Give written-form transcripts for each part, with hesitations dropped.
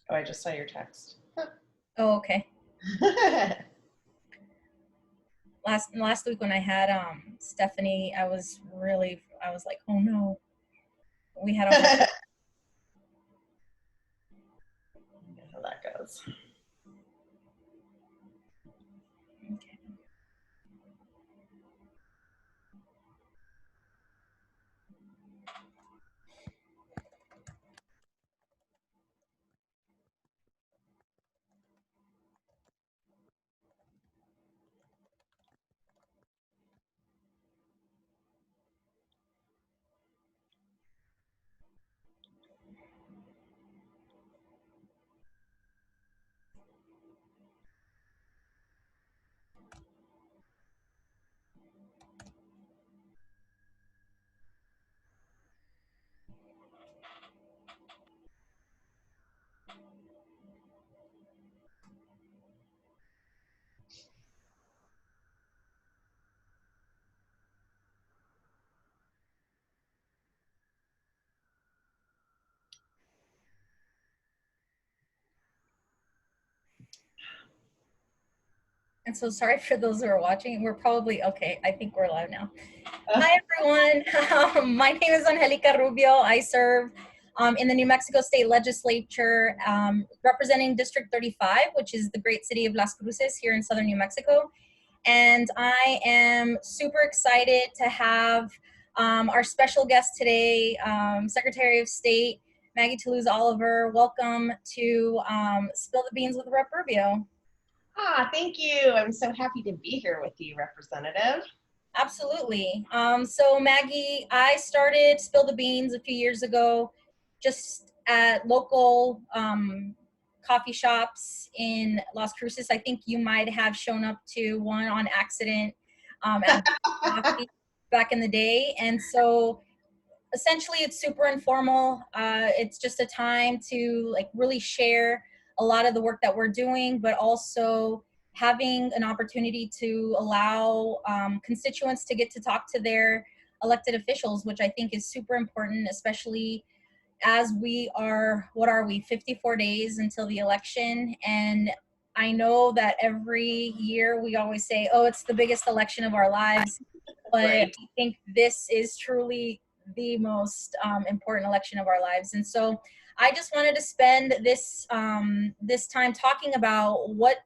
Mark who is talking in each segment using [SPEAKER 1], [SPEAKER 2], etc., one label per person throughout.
[SPEAKER 1] Oh, I just saw your text.
[SPEAKER 2] Oh, okay. Last week when I had Stephanie, I was like, oh no, we had a hard.
[SPEAKER 1] How that goes.
[SPEAKER 2] Okay. And so sorry for those who are watching. We're probably okay. I think we're live now. Hi, everyone. My name is Angelica Rubio. I serve in the New Mexico State Legislature, representing District 35, which is the great city of Las Cruces here in southern New Mexico. And I am super excited to have our special guest today, Secretary of State Maggie Toulouse Oliver. Welcome to Spill the Beans with Rep. Rubio.
[SPEAKER 1] Thank you. I'm so happy to be here with you, Representative.
[SPEAKER 2] Absolutely. So Maggie, I started Spill the Beans a few years ago, just at local coffee shops in Las Cruces. I think you might have shown up to one on accident at coffee back in the day. And so essentially it's super informal. It's just a time to like really share a lot of the work that we're doing, but also having an opportunity to allow constituents to get to talk to their elected officials, which I think is super important, especially as we are, 54 days until the election. And I know that every year we always say, oh, it's the biggest election of our lives. But right. I think this is truly the most important election of our lives. And so I just wanted to spend this this time talking about what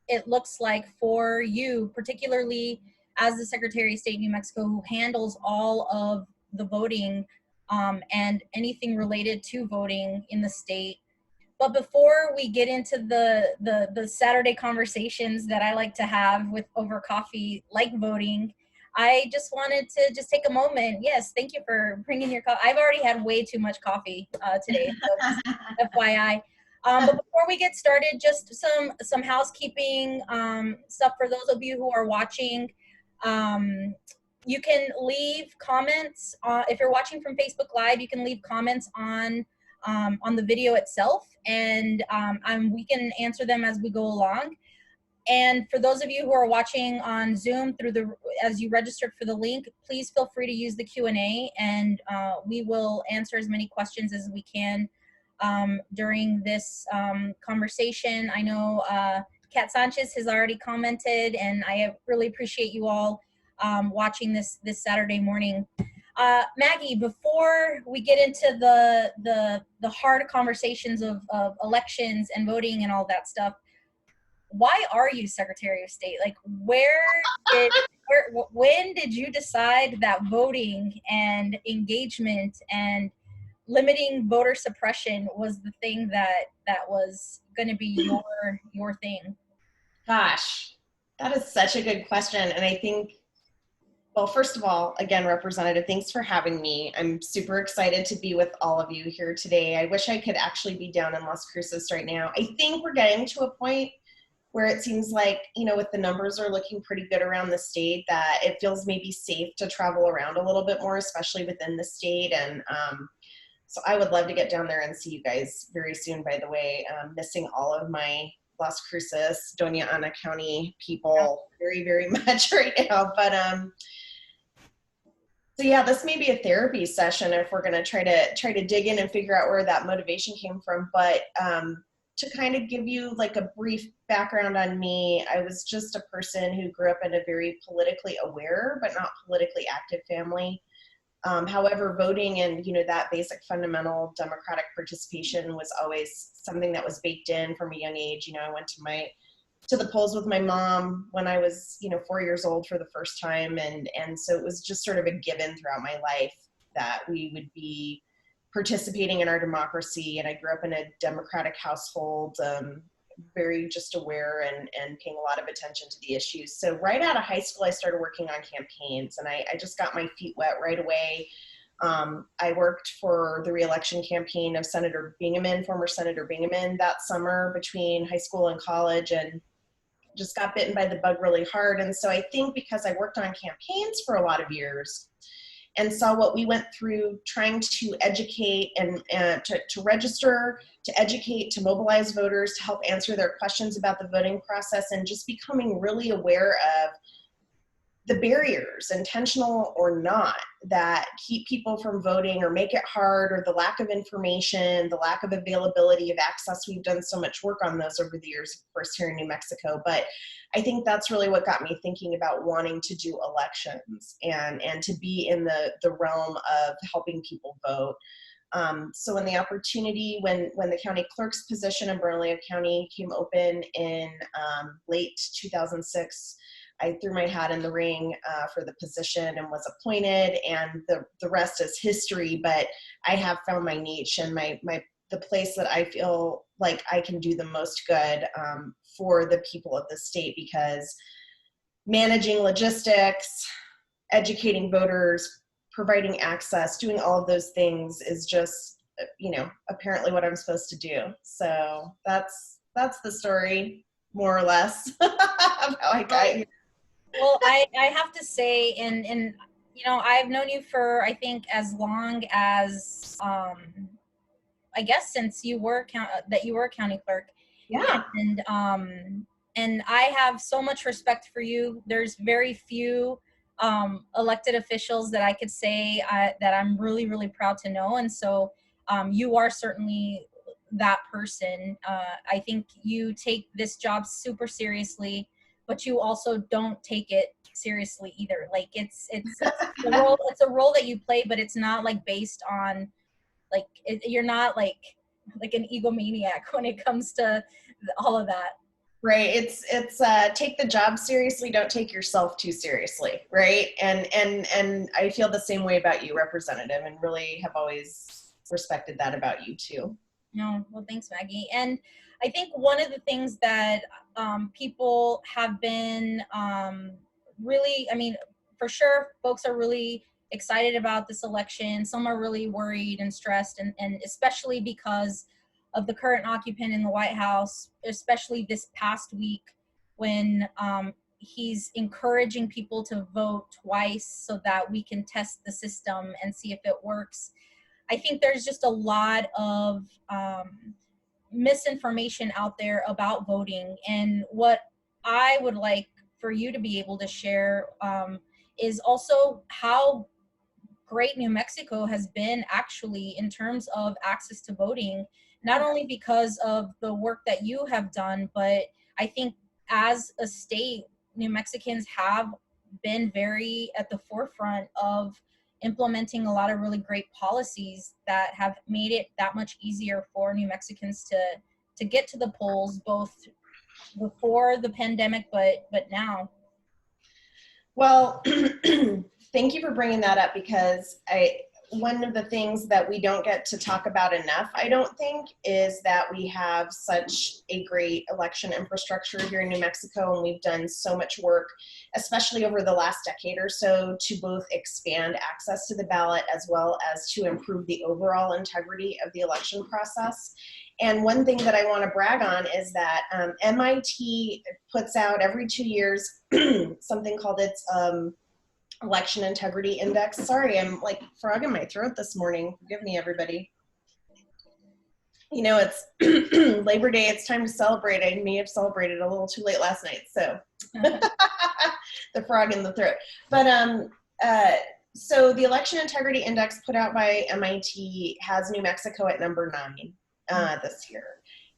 [SPEAKER 2] it looks like for you, particularly as the Secretary of State of New Mexico, who handles all of the voting and anything related to voting in the state. But before we get into the Saturday conversations that I like to have with over coffee, like voting, I just wanted to just take a moment. Yes, thank you for bringing your coffee. I've already had way too much coffee today, so just FYI. But before we get started, just some housekeeping stuff for those of you who are watching. You can leave comments. If you're watching from Facebook Live, you can leave comments on the video itself, and we can answer them as we go along. And for those of you who are watching on Zoom as you registered for the link, please feel free to use the Q&A, and we will answer as many questions as we can during this conversation. I know Kat Sanchez has already commented, and I really appreciate you all watching this Saturday morning. Maggie, before we get into the hard conversations of elections and voting and all that stuff, why are you Secretary of State? Like, when did you decide that voting and engagement and limiting voter suppression was the thing that was going to be your thing?
[SPEAKER 1] Gosh, that is such a good question. And I think, well, first of all, again, Representative, thanks for having me. I'm super excited to be with all of you here today. I wish I could actually be down in Las Cruces right now. I think we're getting to a point where it seems like, with the numbers are looking pretty good around the state, that it feels maybe safe to travel around a little bit more, especially within the state. And so I would love to get down there and see you guys very soon, by the way. Missing all of my Las Cruces, Doña Ana County people very, very much right now. But So yeah, this may be a therapy session if we're going to try to dig in and figure out where that motivation came from. But to kind of give you like a brief background on me, I was just a person who grew up in a very politically aware but not politically active family. However, voting and that basic fundamental democratic participation was always something that was baked in from a young age. I went to the polls with my mom when I was 4 years old for the first time, and so it was just sort of a given throughout my life that we would be participating in our democracy. And I grew up in a democratic household, very just aware and paying a lot of attention to the issues. So right out of high school, I started working on campaigns, and I just got my feet wet right away. I worked for the reelection campaign of former Senator Bingaman, that summer between high school and college, and just got bitten by the bug really hard. And so I think because I worked on campaigns for a lot of years and saw what we went through trying to educate and to register, to educate, to mobilize voters, to help answer their questions about the voting process, and just becoming really aware of the barriers, intentional or not, that keep people from voting or make it hard, or the lack of information, the lack of availability of access. We've done so much work on those over the years, of course, here in New Mexico. But I think that's really what got me thinking about wanting to do elections and to be in the realm of helping people vote. So when the opportunity, when the county clerk's position in Bernalillo County came open in late 2006, I threw my hat in the ring for the position and was appointed, and the rest is history. But I have found my niche and the place that I feel like I can do the most good for the people of the state, because managing logistics, educating voters, providing access, doing all of those things is just apparently what I'm supposed to do. So that's the story, more or less, of how I got here.
[SPEAKER 2] Well, I have to say, and I've known you for, I think, as long as I guess since you were county clerk.
[SPEAKER 1] Yeah.
[SPEAKER 2] And I have so much respect for you. There's very few elected officials that I could say that I'm really, really proud to know. And so you are certainly that person. I think you take this job super seriously, but you also don't take it seriously either. Like it's a role that you play, but it's not like based on you're not like an egomaniac when it comes to all of that.
[SPEAKER 1] Right. It's take the job seriously, don't take yourself too seriously. Right. And I feel the same way about you, Representative, and really have always respected that about you too.
[SPEAKER 2] No, well, thanks, Maggie. And I think one of the things that people have been really, I mean, for sure, folks are really excited about this election. Some are really worried and stressed, and especially because of the current occupant in the White House, especially this past week when he's encouraging people to vote twice so that we can test the system and see if it works. I think there's just a lot of misinformation out there about voting. And what I would like for you to be able to share is also how great New Mexico has been actually in terms of access to voting, not only because of the work that you have done, but I think as a state, New Mexicans have been very at the forefront of implementing a lot of really great policies that have made it that much easier for New Mexicans to get to the polls, both before the pandemic, but now.
[SPEAKER 1] Well, thank you for bringing that up, because one of the things that we don't get to talk about enough, I don't think, is that we have such a great election infrastructure here in New Mexico, and we've done so much work, especially over the last decade or so, to both expand access to the ballot as well as to improve the overall integrity of the election process. And one thing that I want to brag on is that MIT puts out every 2 years something called its Election Integrity Index. Sorry, I'm like frog in my throat this morning. Forgive me, everybody. It's Labor Day. It's time to celebrate. I may have celebrated a little too late last night, so the frog in the throat. But So the Election Integrity Index put out by MIT has New Mexico at number 9 this year.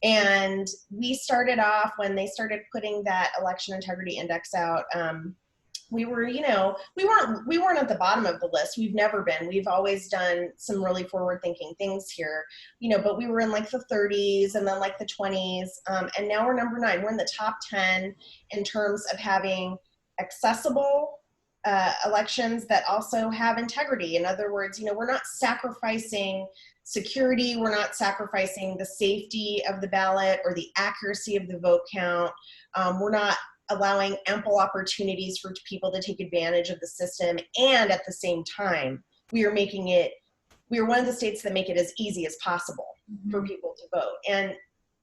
[SPEAKER 1] And we started off when they started putting that Election Integrity Index out. We were, we weren't at the bottom of the list. We've never been. We've always done some really forward-thinking things here, but we were in like the 30s and then like the 20s, and now we're number 9. We're in the top 10 in terms of having accessible elections that also have integrity. In other words, we're not sacrificing security, we're not sacrificing the safety of the ballot or the accuracy of the vote count. We're not allowing ample opportunities for people to take advantage of the system, and at the same time, we are one of the states that make it as easy as possible for people to vote. And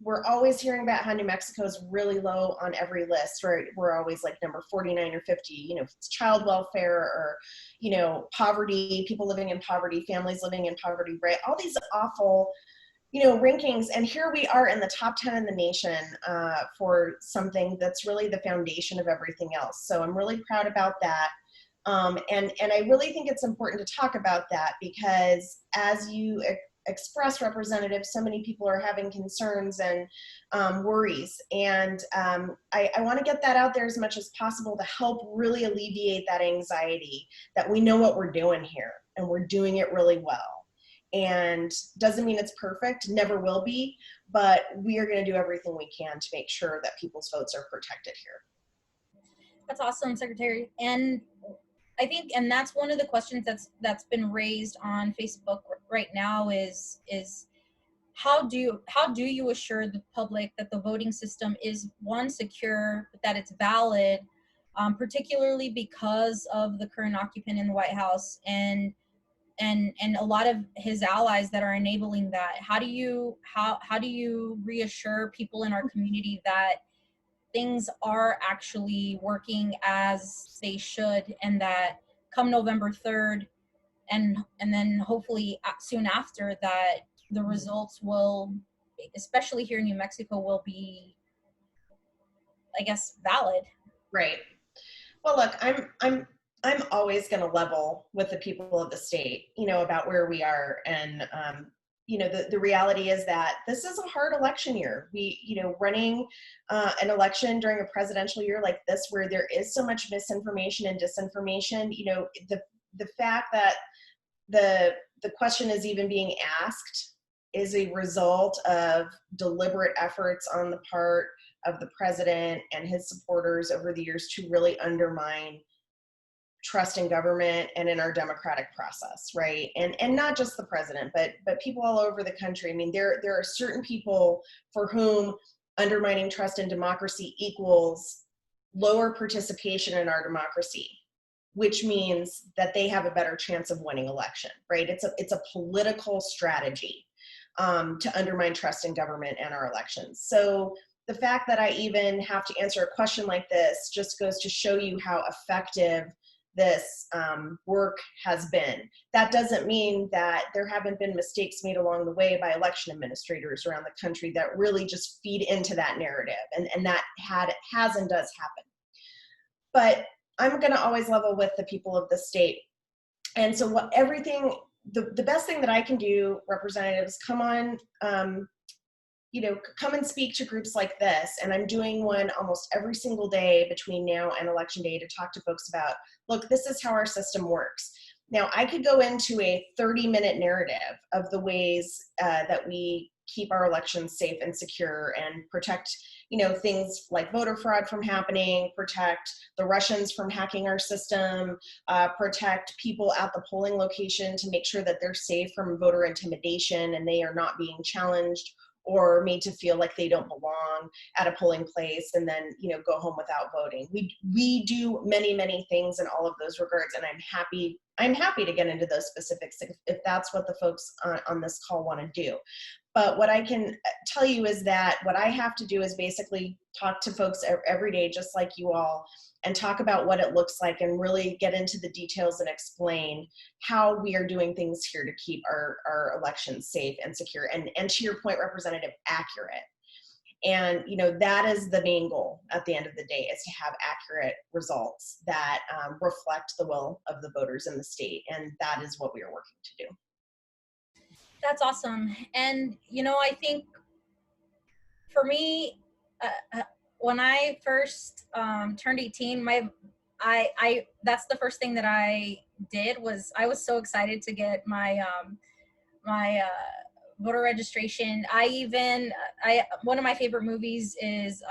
[SPEAKER 1] we're always hearing about how New Mexico is really low on every list, right? We're always like number 49 or 50, if it's child welfare or, poverty, people living in poverty, families living in poverty, right? All these awful, rankings. And here we are in the top 10 in the nation for something that's really the foundation of everything else. So I'm really proud about that. And I really think it's important to talk about that because as you express, Representative, so many people are having concerns and worries. And I want to get that out there as much as possible to help really alleviate that anxiety that we know what we're doing here and we're doing it really well. And doesn't mean it's perfect, never will be, but we are going to do everything we can to make sure that people's votes are protected here.
[SPEAKER 2] That's awesome, Secretary. And I think, and that's one of the questions that's been raised on Facebook right now is how do you assure the public that the voting system is, one, secure, but that it's valid, particularly because of the current occupant in the White House and a lot of his allies that are enabling that. How do you reassure people in our community that things are actually working as they should, and that come November 3rd and then hopefully soon after that the results will, especially here in New Mexico, will be, I guess, valid?
[SPEAKER 1] Right. Well, look, I'm always going to level with the people of the state, about where we are. And, the reality is that this is a hard election year. Running an election during a presidential year like this, where there is so much misinformation and disinformation, the fact that the question is even being asked is a result of deliberate efforts on the part of the president and his supporters over the years to really undermine trust in government and in our democratic process, right? And not just the president, but people all over the country. I mean, there are certain people for whom undermining trust in democracy equals lower participation in our democracy, which means that they have a better chance of winning election, right? It's a political strategy to undermine trust in government and our elections. So the fact that I even have to answer a question like this just goes to show you how effective this work has been. That doesn't mean that there haven't been mistakes made along the way by election administrators around the country that really just feed into that narrative, and that has and does happen. But I'm going to always level with the people of the state. And so the best thing that I can do, representatives, come on, come and speak to groups like this. And I'm doing one almost every single day between now and election day to talk to folks about, look, this is how our system works. Now, I could go into a 30-minute narrative of the ways that we keep our elections safe and secure and protect, things like voter fraud from happening, protect the Russians from hacking our system, protect people at the polling location to make sure that they're safe from voter intimidation and they are not being challenged or made to feel like they don't belong at a polling place and then, go home without voting. We do many, many things in all of those regards, and I'm happy to get into those specifics if that's what the folks on this call want to do. But what I can tell you is that what I have to do is basically talk to folks every day, just like you all, and talk about what it looks like and really get into the details and explain how we are doing things here to keep our elections safe and secure. And to your point, Representative, accurate. And, that is the main goal at the end of the day, is to have accurate results that reflect the will of the voters in the state. And that is what we are working to do.
[SPEAKER 2] That's awesome. And, I think for me, when I first turned 18, that's the first thing that I did. Was I was so excited to get my voter registration. One of my favorite movies is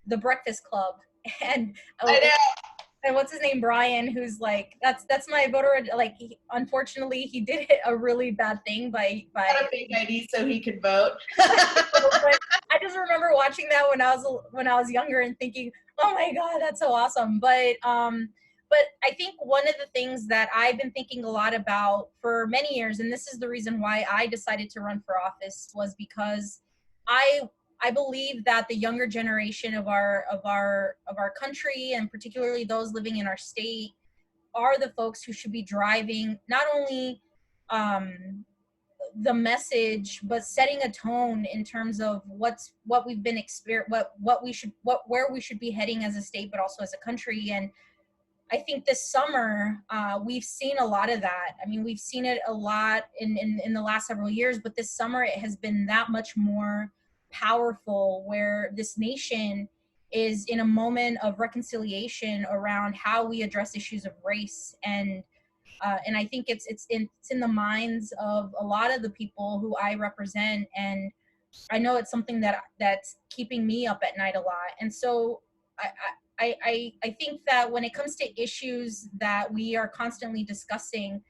[SPEAKER 2] The Breakfast Club, and
[SPEAKER 1] I know.
[SPEAKER 2] and what's his name, Brian, who's like, that's my voter, like, unfortunately he did a really bad thing by
[SPEAKER 1] Got a fake ID so he could vote.
[SPEAKER 2] But I just remember watching that when I was younger and thinking, oh my god, that's so awesome. But I think one of the things that I've been thinking a lot about for many years, and this is the reason why I decided to run for office, was because I believe that the younger generation of our country, and particularly those living in our state, are the folks who should be driving not only the message, but setting a tone in terms of what we've been where we should be heading as a state, but also as a country. And I think this summer we've seen a lot of that. I mean, we've seen it a lot in the last several years, but this summer it has been that much more powerful, where this nation is in a moment of reconciliation around how we address issues of race. And I think it's in the minds of a lot of the people who I represent, and I know it's something that's keeping me up at night a lot. And so I think that when it comes to issues that we are constantly discussing,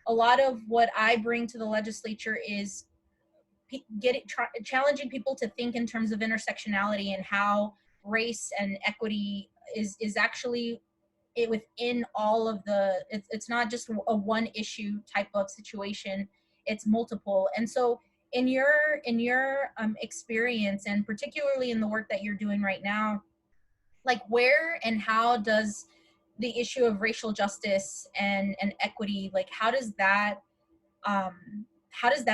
[SPEAKER 2] a lot of what I bring to the legislature is challenging people to think in terms of intersectionality, and how race and equity is actually within all of it's not just a one issue type of situation, it's multiple. And so in your experience, and particularly in the work that you're doing right now, like, where and how does the issue of racial justice and equity, like, how does that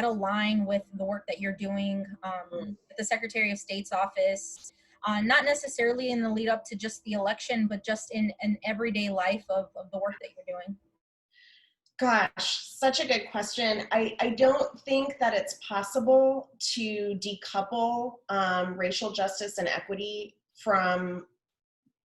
[SPEAKER 2] align with the work that you're doing at the Secretary of State's office? Not necessarily in the lead up to just the election, but just in an everyday life of the work that you're doing.
[SPEAKER 1] Gosh, such a good question. I don't think that it's possible to decouple racial justice and equity from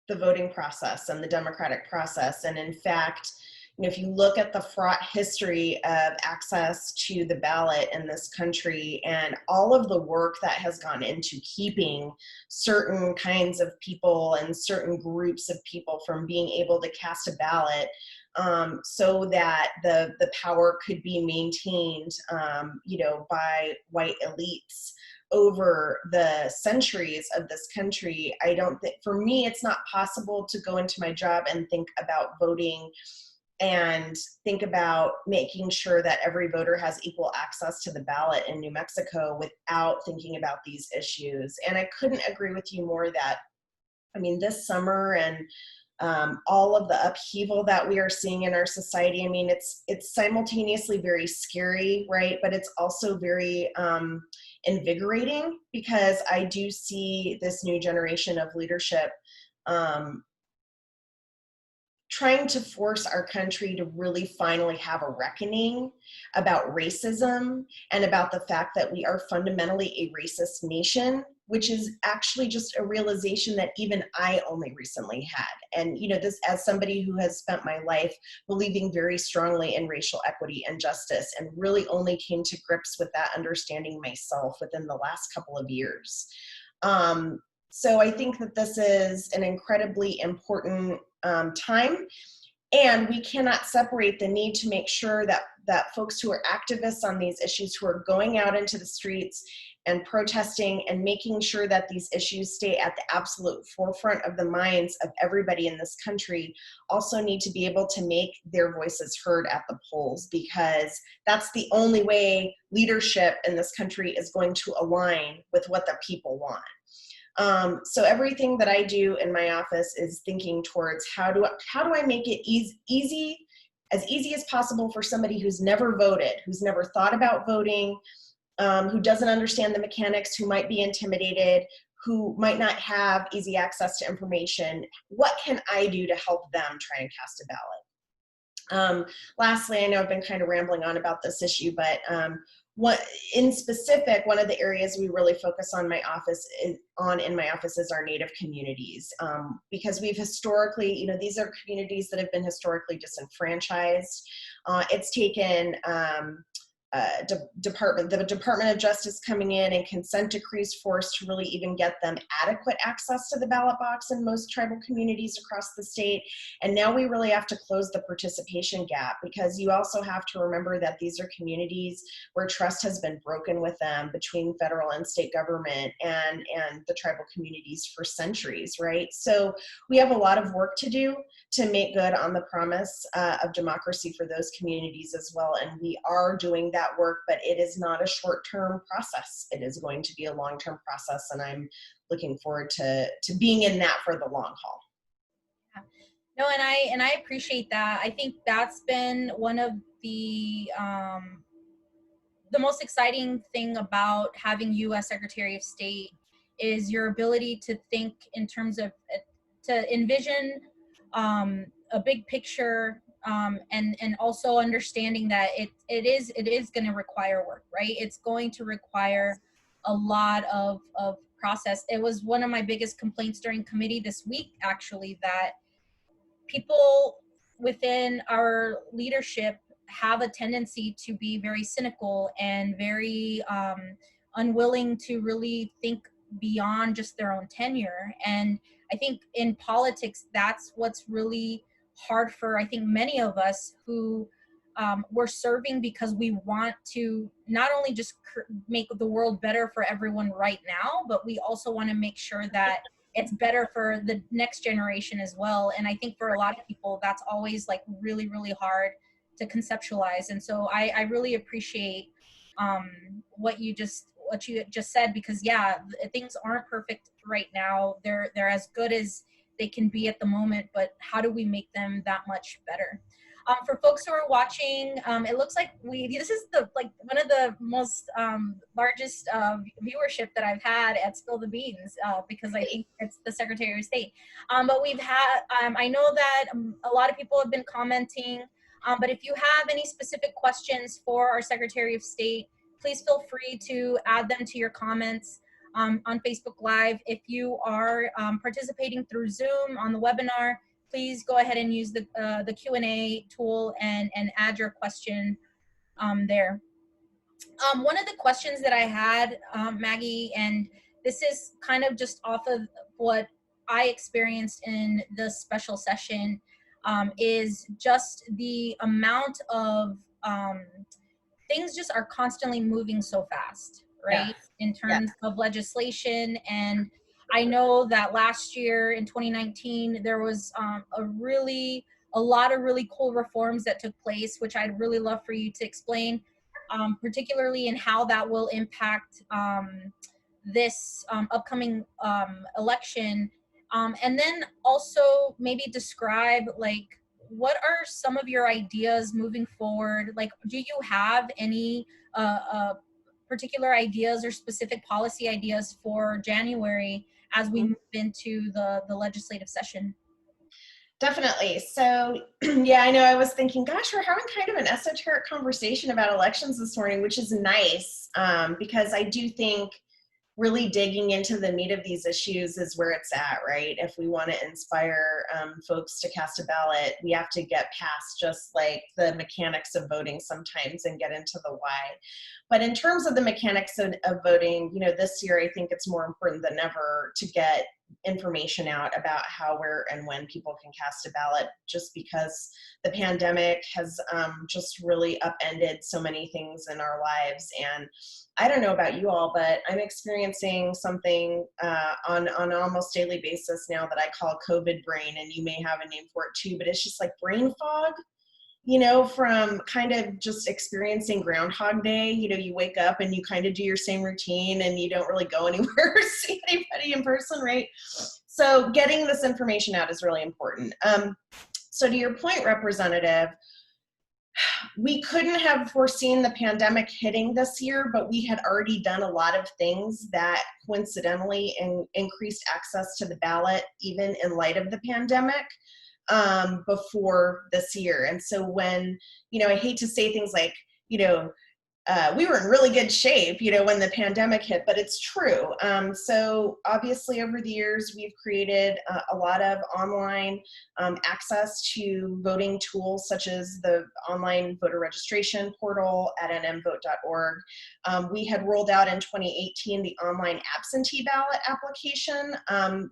[SPEAKER 1] the voting process and the democratic process. And in fact, if you look at the fraught history of access to the ballot in this country, and all of the work that has gone into keeping certain kinds of people and certain groups of people from being able to cast a ballot, so that the power could be maintained, by white elites over the centuries of this country, I don't think, for me, it's not possible to go into my job and think about voting and think about making sure that every voter has equal access to the ballot in New Mexico without thinking about these issues. And I couldn't agree with you more that, this summer and all of the upheaval that we are seeing in our society, it's simultaneously very scary, right? But it's also very invigorating, because I do see this new generation of leadership trying to force our country to really finally have a reckoning about racism, and about the fact that we are fundamentally a racist nation, which is actually just a realization that even I only recently had. And, this, as somebody who has spent my life believing very strongly in racial equity and justice, and really only came to grips with that understanding myself within the last couple of years. So I think that this is an incredibly important time, and we cannot separate the need to make sure that folks who are activists on these issues, who are going out into the streets and protesting and making sure that these issues stay at the absolute forefront of the minds of everybody in this country, also need to be able to make their voices heard at the polls, because that's the only way leadership in this country is going to align with what the people want. So everything that I do in my office is thinking towards how do I make it as easy as possible for somebody who's never voted, who's never thought about voting, who doesn't understand the mechanics, who might be intimidated, who might not have easy access to information. What can I do to help them try and cast a ballot? Lastly, I know I've been kind of rambling on about this issue, but what in specific, one of the areas we really focus on in my office is our Native communities, because we've historically, you know, these are communities that have been historically disenfranchised. It's taken the Department of Justice coming in and consent decrees forced to really even get them adequate access to the ballot box in most tribal communities across the state. And now we really have to close the participation gap, because you also have to remember that these are communities where trust has been broken with them between federal and state government and the tribal communities for centuries, right? So we have a lot of work to do to make good on the promise of democracy for those communities as well. And we are doing that work, but it is not a short-term process. It is going to be a long-term process, and I'm looking forward to being in that for the long haul.
[SPEAKER 2] Yeah. No, and I appreciate that. I think that's been one of the most exciting thing about having you as Secretary of State is your ability to think in terms of, to envision a big picture, and also understanding that it is going to require work, right? It's going to require a lot of process. It was one of my biggest complaints during committee this week, actually, that people within our leadership have a tendency to be very cynical and very unwilling to really think beyond just their own tenure. And I think in politics, that's what's really hard for, I think, many of us who we're serving because we want to not only just make the world better for everyone right now, but we also want to make sure that it's better for the next generation as well. And I think for a lot of people, that's always like really, really hard to conceptualize. And so I really appreciate what you just said, because yeah, things aren't perfect right now. They're as good as they can be at the moment, but how do we make them that much better? For folks who are watching, it looks like this is one of the most largest viewership that I've had at Spill the Beans, because I think it's the Secretary of State. But we've had, I know that a lot of people have been commenting, but if you have any specific questions for our Secretary of State, please feel free to add them to your comments on Facebook Live. If you are participating through Zoom on the webinar, please go ahead and use the Q&A tool and add your question there. One of the questions that I had, Maggie, and this is kind of just off of what I experienced in the special session, is just the amount of things just are constantly moving so fast, right? Yeah. In terms of legislation. And I know that last year in 2019, there was a lot of really cool reforms that took place, which I'd really love for you to explain, particularly in how that will impact this upcoming election. And then also maybe describe, like, what are some of your ideas moving forward? Like, do you have any particular ideas or specific policy ideas for January as we move into the legislative session?
[SPEAKER 1] Definitely. So yeah, I know I was thinking, gosh, we're having kind of an esoteric conversation about elections this morning, which is nice, because I do think really digging into the meat of these issues is where it's at, right? If we want to inspire folks to cast a ballot, we have to get past just like the mechanics of voting sometimes and get into the why. But in terms of the mechanics of voting, you know, this year, I think it's more important than ever to get information out about how, where, and when people can cast a ballot, just because the pandemic has just really upended so many things in our lives. And I don't know about you all, but I'm experiencing something on an almost daily basis now that I call COVID brain, and you may have a name for it too, but it's just like brain fog, you know, from kind of just experiencing Groundhog Day. You know, you wake up and you kind of do your same routine and you don't really go anywhere or see anybody in person, right? So getting this information out is really important. So to your point, Representative, We couldn't have foreseen the pandemic hitting this year, but we had already done a lot of things that coincidentally increased access to the ballot, even in light of the pandemic, before this year. And so when, I hate to say things like, we were in really good shape, when the pandemic hit, but it's true. So obviously over the years, we've created a lot of online access to voting tools, such as the online voter registration portal at nmvote.org. We had rolled out in 2018 the online absentee ballot application,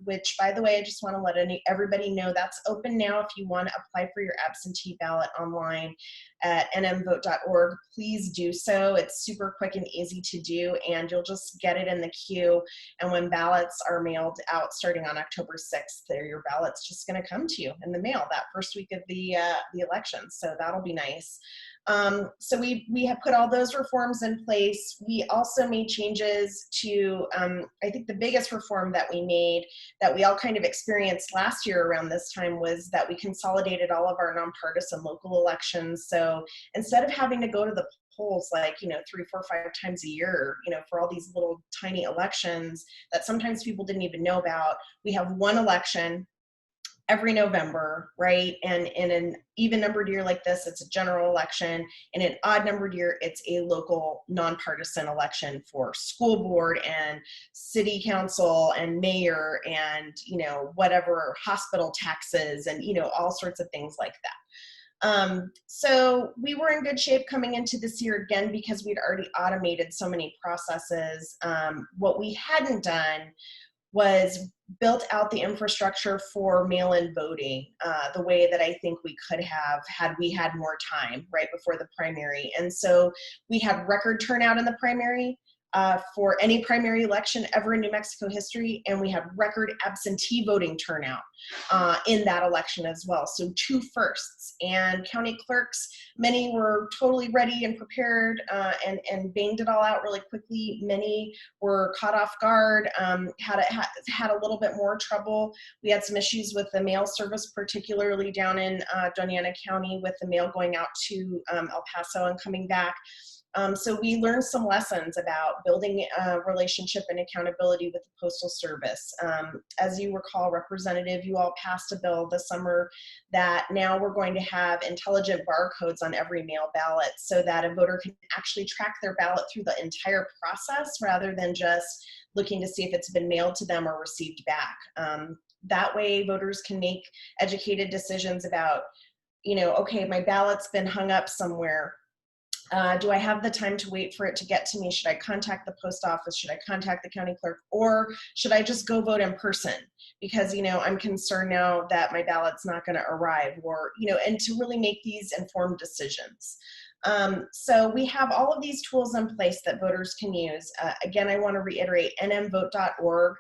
[SPEAKER 1] which, by the way, I just want to let everybody know that's open now. If you want to apply for your absentee ballot online at nmvote.org, please do so. It's super quick and easy to do, and you'll just get it in the queue. And when ballots are mailed out starting on October 6th, your ballot's just going to come to you in the mail that first week of the election. So that'll be nice. So we have put all those reforms in place. We also made changes to, I think the biggest reform that we made that we all kind of experienced last year around this time was that we consolidated all of our nonpartisan local elections. So instead of having to go to the polls like, 3, 4, 5 times a year, for all these little tiny elections that sometimes people didn't even know about, we have one election every November, right? And in an even numbered year like this, it's a general election. In an odd numbered year, it's a local nonpartisan election for school board and city council and mayor and, whatever, hospital taxes and, all sorts of things like that. So we were in good shape coming into this year, again, because we'd already automated so many processes. What we hadn't done was built out the infrastructure for mail-in voting the way that I think we could have had we had more time right before the primary. And so we had record turnout in the primary for any primary election ever in New Mexico history, and we had record absentee voting turnout in that election as well. So 2 firsts. And county clerks, many were totally ready and prepared and banged it all out really quickly. Many were caught off guard, had a little bit more trouble. We had some issues with the mail service, particularly down in Doña Ana County, with the mail going out to El Paso and coming back. So we learned some lessons about building a relationship and accountability with the Postal Service. As you recall, Representative, you all passed a bill this summer that now we're going to have intelligent barcodes on every mail ballot so that a voter can actually track their ballot through the entire process rather than just looking to see if it's been mailed to them or received back. That way voters can make educated decisions about, okay, my ballot's been hung up somewhere. Do I have the time to wait for it to get to me? Should I contact the post office? Should I contact the county clerk? Or should I just go vote in person? Because, I'm concerned now that my ballot's not going to arrive, or, and to really make these informed decisions. So we have all of these tools in place that voters can use. Again, I want to reiterate, nmvote.org.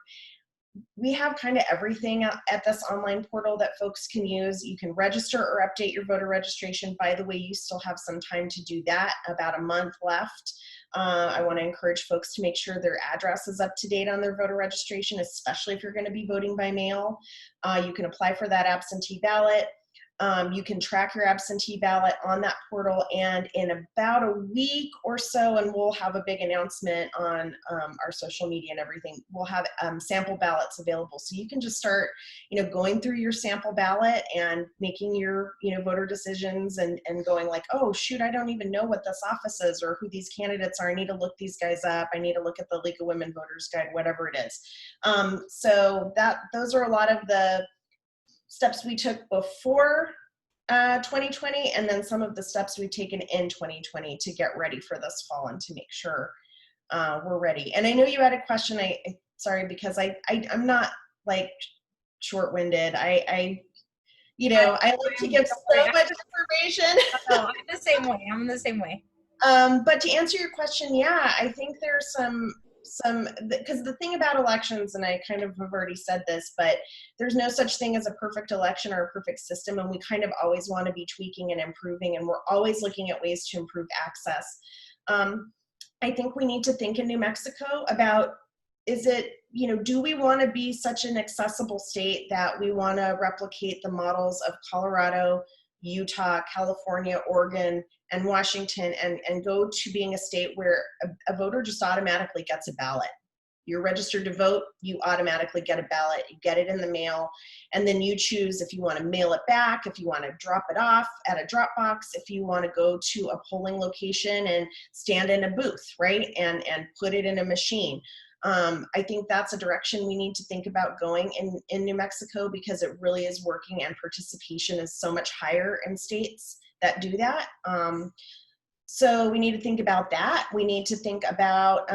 [SPEAKER 1] We have kind of everything at this online portal that folks can use. You can register or update your voter registration. By the way, you still have some time to do that, about a month left. I want to encourage folks to make sure their address is up to date on their voter registration, especially if you're going to be voting by mail. You can apply for that absentee ballot. You can track your absentee ballot on that portal, and in about a week or so, and we'll have a big announcement on our social media and everything, we'll have sample ballots available. So you can just start, going through your sample ballot and making your, voter decisions and going like, oh, shoot, I don't even know what this office is or who these candidates are. I need to look these guys up. I need to look at the League of Women Voters Guide, whatever it is. So those are a lot of the steps we took before 2020, and then some of the steps we've taken in 2020 to get ready for this fall and to make sure we're ready. And I know you had a question. Sorry, because I'm not like short-winded. I like to give so much information.
[SPEAKER 2] Oh, I'm the same way. I'm the same way.
[SPEAKER 1] But to answer your question, yeah, I think there's some, because the thing about elections, and I kind of have already said this, but there's no such thing as a perfect election or a perfect system, and we kind of always want to be tweaking and improving, and we're always looking at ways to improve access. I think we need to think in New Mexico about, do we want to be such an accessible state that we want to replicate the models of Colorado, Utah, California, Oregon, and Washington and go to being a state where a voter just automatically gets a ballot. You're registered to vote, you automatically get a ballot, you get it in the mail, and then you choose if you want to mail it back, if you want to drop it off at a drop box, if you want to go to a polling location and stand in a booth, right, and put it in a machine. I think that's a direction we need to think about going in New Mexico, because it really is working and participation is so much higher in states that do that. So we need to think about that. We need to think about,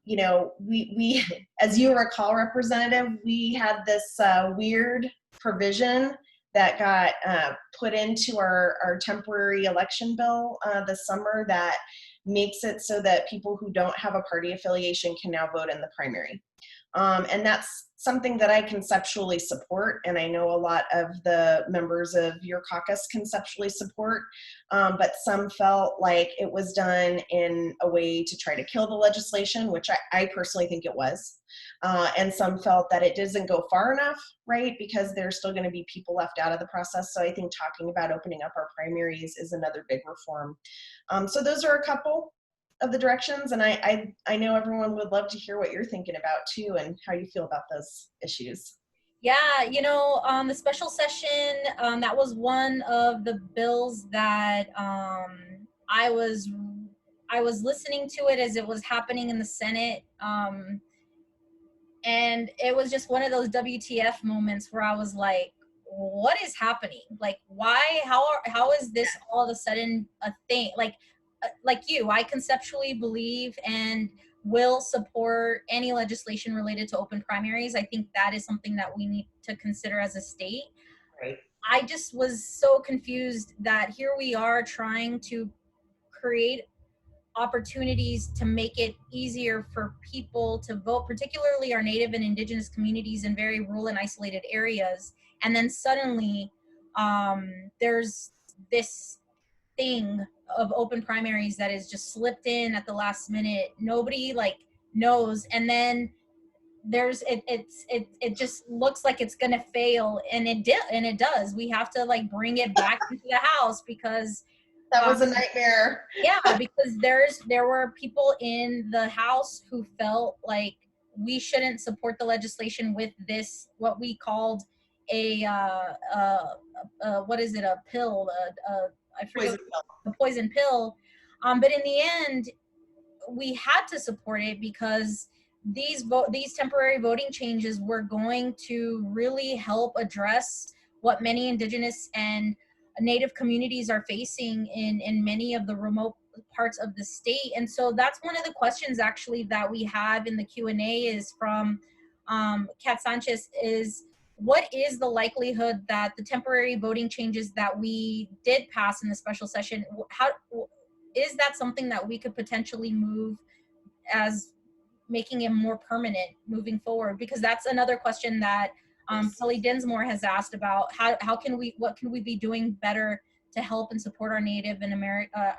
[SPEAKER 1] you know, we, as you recall, Representative, we had this weird provision that got put into our temporary election bill this summer that makes it so that people who don't have a party affiliation can now vote in the primary. And that's something that I conceptually support, and I know a lot of the members of your caucus conceptually support, but some felt like it was done in a way to try to kill the legislation, which I personally think it was. And some felt that it doesn't go far enough, right, because there's still going to be people left out of the process. So I think talking about opening up our primaries is another big reform. So those are a couple of the directions, and I know everyone would love to hear what you're thinking about too, and how you feel about those issues.
[SPEAKER 2] Yeah, you know, the special session, that was one of the bills that I was listening to it as it was happening in the Senate, and it was just one of those WTF moments where I was like, what is happening? Like, why? How is this all of a sudden a thing? Like you, I conceptually believe and will support any legislation related to open primaries. I think that is something that we need to consider as a state.
[SPEAKER 1] Right.
[SPEAKER 2] I just was so confused that here we are trying to create opportunities to make it easier for people to vote, particularly our Native and Indigenous communities in very rural and isolated areas. And then suddenly there's this thing of open primaries that is just slipped in at the last minute. Nobody like knows, and then there's it just looks like it's gonna fail, and it does. We have to like bring it back into the house because
[SPEAKER 1] That was a nightmare.
[SPEAKER 2] yeah, because there were people in the house who felt like we shouldn't support the legislation with this, what we called a what is it, a pill, I forget,
[SPEAKER 1] Poison pill.
[SPEAKER 2] the poison pill. But in the end, we had to support it because these temporary voting changes were going to really help address what many Indigenous and Native communities are facing in many of the remote parts of the state. And so that's one of the questions actually that we have in the Q&A is from Kat Sanchez, is what is the likelihood that the temporary voting changes that we did pass in the special session, how is that something that we could potentially move as making it more permanent moving forward? Because that's another question that Kelly Dinsmore has asked about. What can we be doing better to help and support our Native and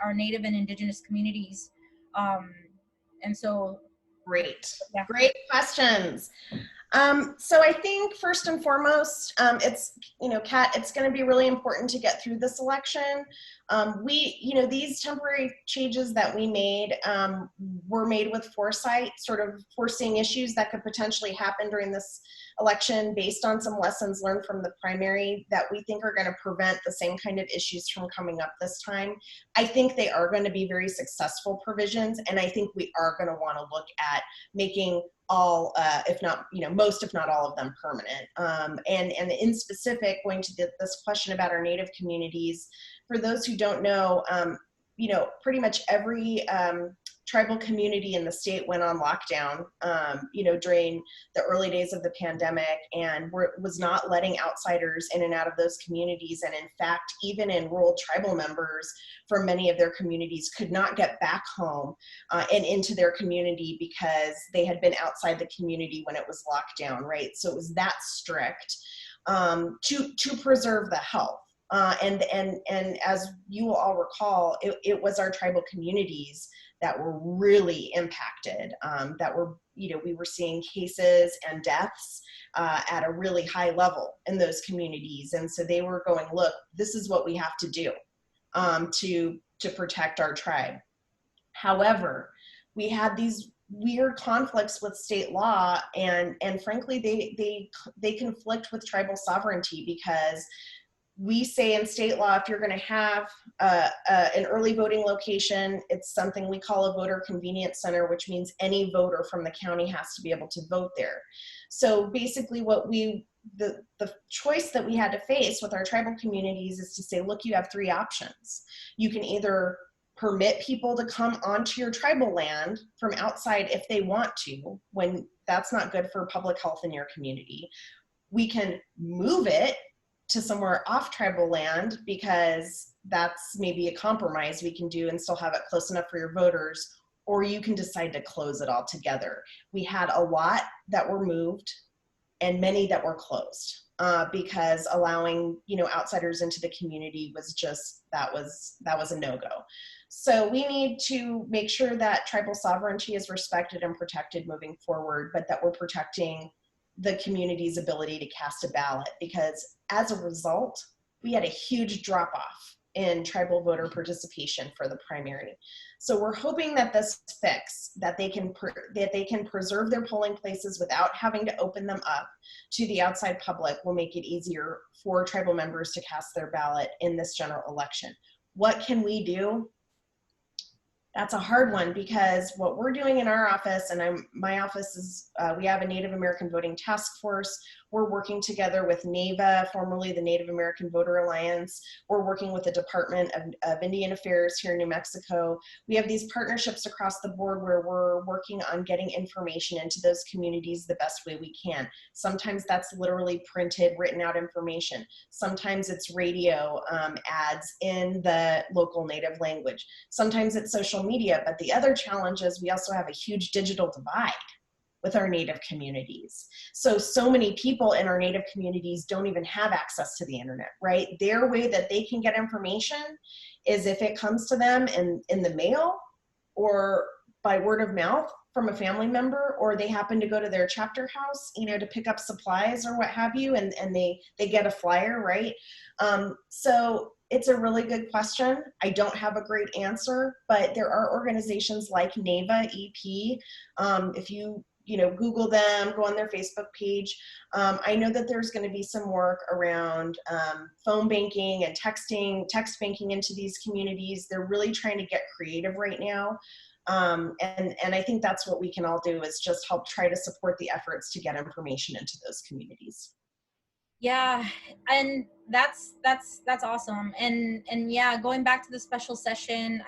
[SPEAKER 2] our Native and Indigenous communities? And so,
[SPEAKER 1] Great,
[SPEAKER 2] yeah.
[SPEAKER 1] Great questions. So I think first and foremost, it's, you know, Kat, it's going to be really important to get through this election. These temporary changes that we made were made with foresight, sort of foreseeing issues that could potentially happen during this election based on some lessons learned from the primary that we think are going to prevent the same kind of issues from coming up this time. I think they are going to be very successful provisions, and I think we are going to want to look at making all, if not, most, if not all of them permanent. And in specific, going to this question about our Native communities, for those who don't know, pretty much every tribal community in the state went on lockdown, during the early days of the pandemic, and was not letting outsiders in and out of those communities. And in fact, even enrolled tribal members from many of their communities could not get back home and into their community because they had been outside the community when it was locked down, right? So it was that strict to preserve the health. And as you will all recall, it was our tribal communities that were really impacted, we were seeing cases and deaths at a really high level in those communities. And so they were going, look, this is what we have to do to protect our tribe. However, we had these weird conflicts with state law, and frankly, they conflict with tribal sovereignty, because we say in state law, if you're going to have an early voting location, it's something we call a voter convenience center, which means any voter from the county has to be able to vote there. So basically the choice that we had to face with our tribal communities is to say, look, you have three options. You can either permit people to come onto your tribal land from outside if they want to, when that's not good for public health in your community. We can move it to somewhere off tribal land, because that's maybe a compromise we can do and still have it close enough for your voters, or you can decide to close it all together. We had a lot that were moved and many that were closed, because allowing, you know, outsiders into the community was just, that was a no-go. So we need to make sure that tribal sovereignty is respected and protected moving forward, but that we're protecting the community's ability to cast a ballot, because as a result, we had a huge drop-off in tribal voter participation for the primary. So we're hoping that this fix, that they can preserve their polling places without having to open them up to the outside public, will make it easier for tribal members to cast their ballot in this general election. What can we do? That's a hard one, because what we're doing in our office, and my office is, we have a Native American Voting Task Force. We're working together with NAVA, formerly the Native American Voter Alliance. We're working with the Department of Indian Affairs here in New Mexico. We have these partnerships across the board where we're working on getting information into those communities the best way we can. Sometimes that's literally printed, written out information. Sometimes it's radio ads in the local Native language. Sometimes it's social media, but the other challenge is we also have a huge digital divide with our Native communities. So many people in our Native communities don't even have access to the internet, right? Their way that they can get information is if it comes to them in the mail, or by word of mouth from a family member, or they happen to go to their chapter house, you know, to pick up supplies or what have you, and they get a flyer, right? So it's a really good question. I don't have a great answer, but there are organizations like NAVA EP. If you know, Google them, go on their Facebook page. I know that there's going to be some work around phone banking and text banking into these communities. They're really trying to get creative right now. And I think that's what we can all do, is just help try to support the efforts to get information into those communities.
[SPEAKER 2] Yeah, and that's awesome. And yeah, going back to the special session,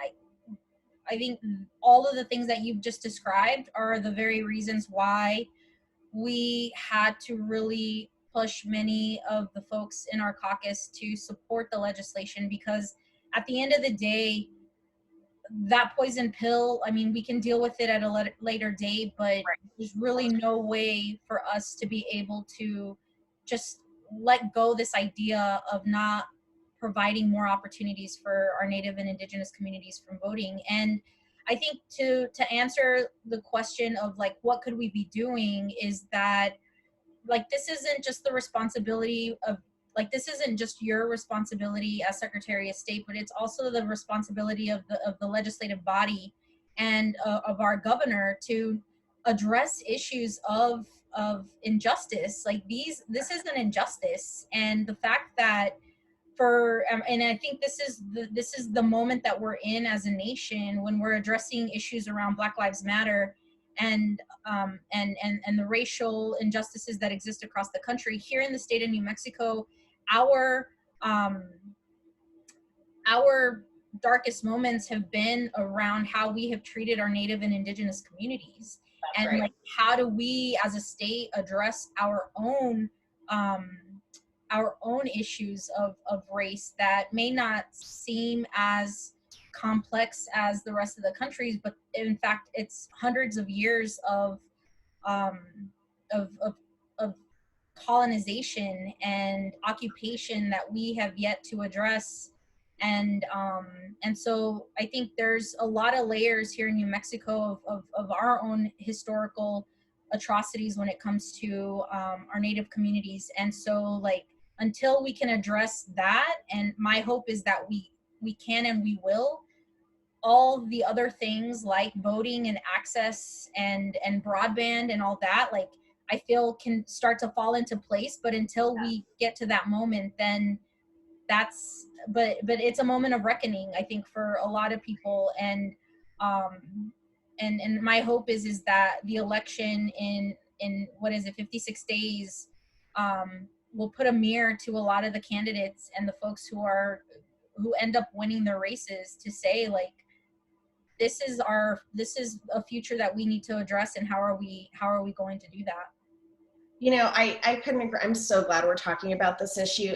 [SPEAKER 2] I think all of the things that you've just described are the very reasons why we had to really push many of the folks in our caucus to support the legislation, because at the end of the day, that poison pill, I mean, we can deal with it at a later date, but there's really no way for us to be able to just let go this idea of not providing more opportunities for our Native and Indigenous communities from voting. And I think to answer the question of like, what could we be doing, is that like, this isn't just the responsibility of, like, this isn't just your responsibility as Secretary of State, but it's also the responsibility of the legislative body and of our governor to address issues of injustice. Like this is an injustice, and the fact that and I think this is the moment that we're in as a nation, when we're addressing issues around Black Lives Matter and the racial injustices that exist across the country. Here in the state of New Mexico, our darkest moments have been around how we have treated our Native and Indigenous communities. That's and right. Like, how do we as a state address our own issues of race that may not seem as complex as the rest of the countries, but in fact it's hundreds of years of colonization and occupation that we have yet to address. And so I think there's a lot of layers here in New Mexico of our own historical atrocities when it comes to our Native communities. And so, like, until we can address that, and my hope is that we can and we will, all the other things like voting and access and broadband and all that, like, I feel can start to fall into place. But until we get to that moment, then but it's a moment of reckoning, I think, for a lot of people. And my hope is that the election in what is it, 56 days, will put a mirror to a lot of the candidates and the folks who end up winning their races, to say, like, this is a future that we need to address, and how are we going to do that?
[SPEAKER 1] You know, I couldn't agree. I'm so glad we're talking about this issue.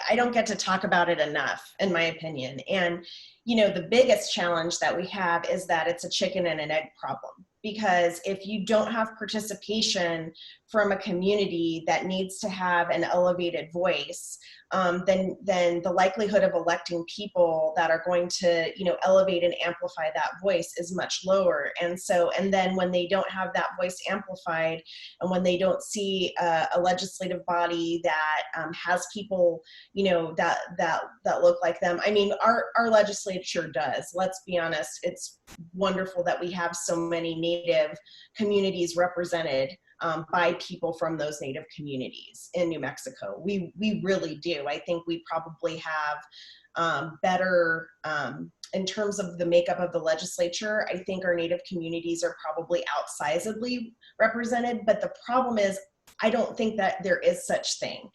[SPEAKER 1] I don't get to talk about it enough, in my opinion. And, you know, the biggest challenge that we have is that it's a chicken and an egg problem. Because if you don't have participation from a community that needs to have an elevated voice, then the likelihood of electing people that are going to, you know, elevate and amplify that voice is much lower. And then when they don't have that voice amplified, and when they don't see a legislative body that has people, you know, that look like them. I mean, our legislature does. Let's be honest. It's wonderful that we have so many Native communities represented by people from those Native communities in New Mexico. We really do. I think we probably have better, in terms of the makeup of the legislature, I think our Native communities are probably outsizedly represented. But the problem is, I don't think that there is such thing,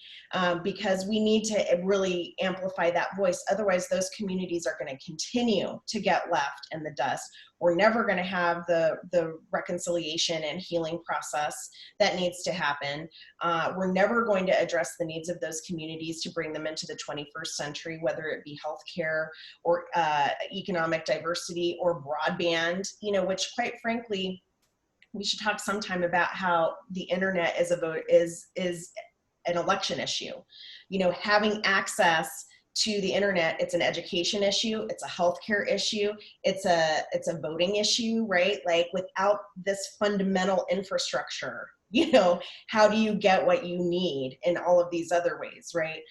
[SPEAKER 1] because we need to really amplify that voice. Otherwise, those communities are going to continue to get left in the dust. We're never going to have the reconciliation and healing process that needs to happen. We're never going to address the needs of those communities to bring them into the 21st century, whether it be healthcare or economic diversity or broadband, you know, which, quite frankly, we should talk sometime about how the internet is an election issue. You know, having access to the internet, it's an education issue, it's a healthcare issue, it's a voting issue, right? Like, without this fundamental infrastructure, you know, how do you get what you need in all of these other ways, right?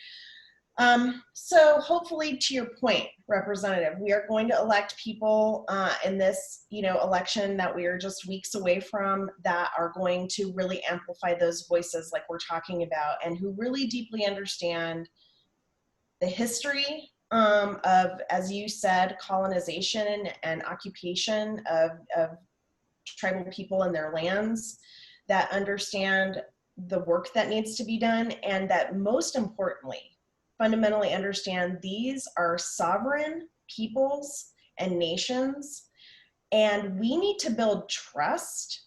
[SPEAKER 1] So hopefully, to your point, Representative, we are going to elect people in this, you know, election that we are just weeks away from, that are going to really amplify those voices like we're talking about, and who really deeply understand the history of, as you said, colonization and occupation of tribal people and their lands, that understand the work that needs to be done, and that, most importantly, fundamentally understand these are sovereign peoples and nations, and we need to build trust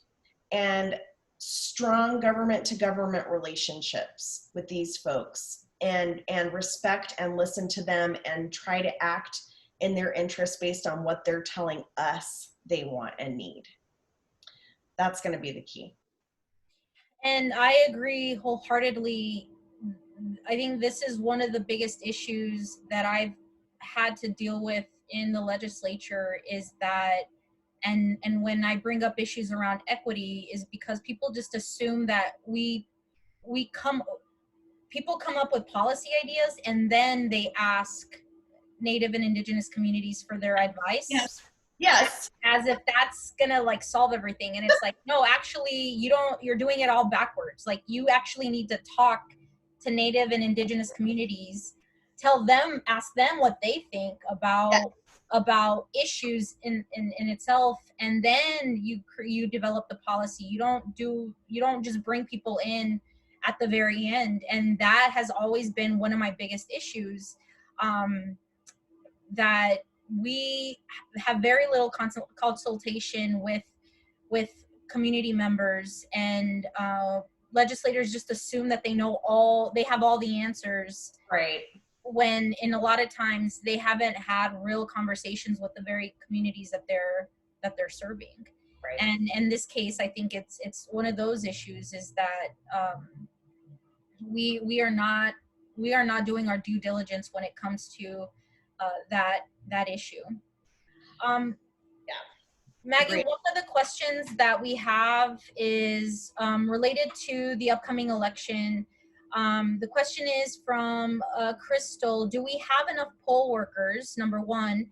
[SPEAKER 1] and strong government to government relationships with these folks, and respect and listen to them, and try to act in their interests based on what they're telling us they want and need. That's going to be the key.
[SPEAKER 2] And I agree wholeheartedly. I think this is one of the biggest issues that I've had to deal with in the legislature, is that, and when I bring up issues around equity, is because people just assume that people come up with policy ideas, and then they ask Native and Indigenous communities for their advice.
[SPEAKER 1] Yes.
[SPEAKER 2] As if that's gonna, like, solve everything. And it's like, no, actually, you're doing it all backwards. Like, you actually need to talk to Native and Indigenous communities, ask them what they think about issues in itself, and then you develop the policy. You don't just bring people in at the very end. And that has always been one of my biggest issues, that we have very little consultation with community members, and legislators just assume that they have all the answers,
[SPEAKER 1] Right.
[SPEAKER 2] when in a lot of times they haven't had real conversations with the very communities that they're serving.
[SPEAKER 1] Right.
[SPEAKER 2] And in this case, I think it's one of those issues, is that we are not doing our due diligence when it comes to that issue.
[SPEAKER 1] Yeah.
[SPEAKER 2] Maggie,
[SPEAKER 1] Great.
[SPEAKER 2] one of the questions that we have is related to the upcoming election. The question is from Crystal: do we have enough poll workers, number one?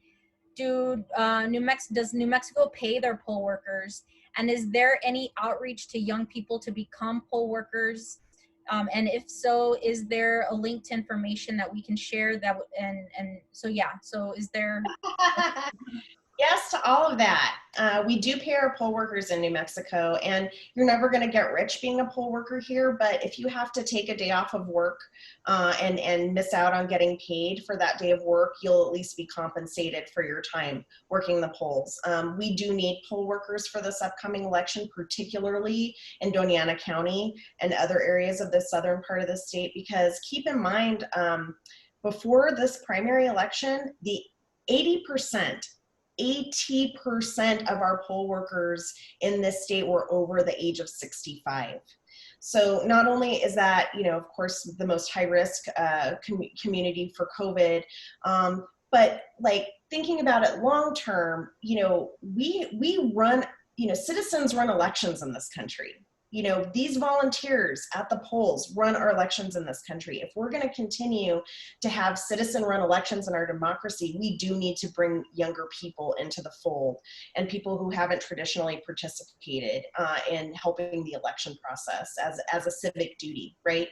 [SPEAKER 2] does New Mexico pay their poll workers? And is there any outreach to young people to become poll workers? And if so, is there a link to information that we can share that, and so, yeah, so is there?
[SPEAKER 1] Yes to all of that. We do pay our poll workers in New Mexico, and you're never going to get rich being a poll worker here. But if you have to take a day off of work and miss out on getting paid for that day of work, you'll at least be compensated for your time working the polls. We do need poll workers for this upcoming election, particularly in Doña Ana County and other areas of the southern part of the state, because keep in mind, before this primary election, the 80% 80% of our poll workers in this state were over the age of 65. So not only is that, of course, the most high risk community for COVID, but like thinking about it long term, we run, citizens run elections in this country. These volunteers at the polls run our elections in this country. If we're going to continue to have citizen-run elections in our democracy, we do need to bring younger people into the fold and people who haven't traditionally participated in helping the election process as a civic duty, right?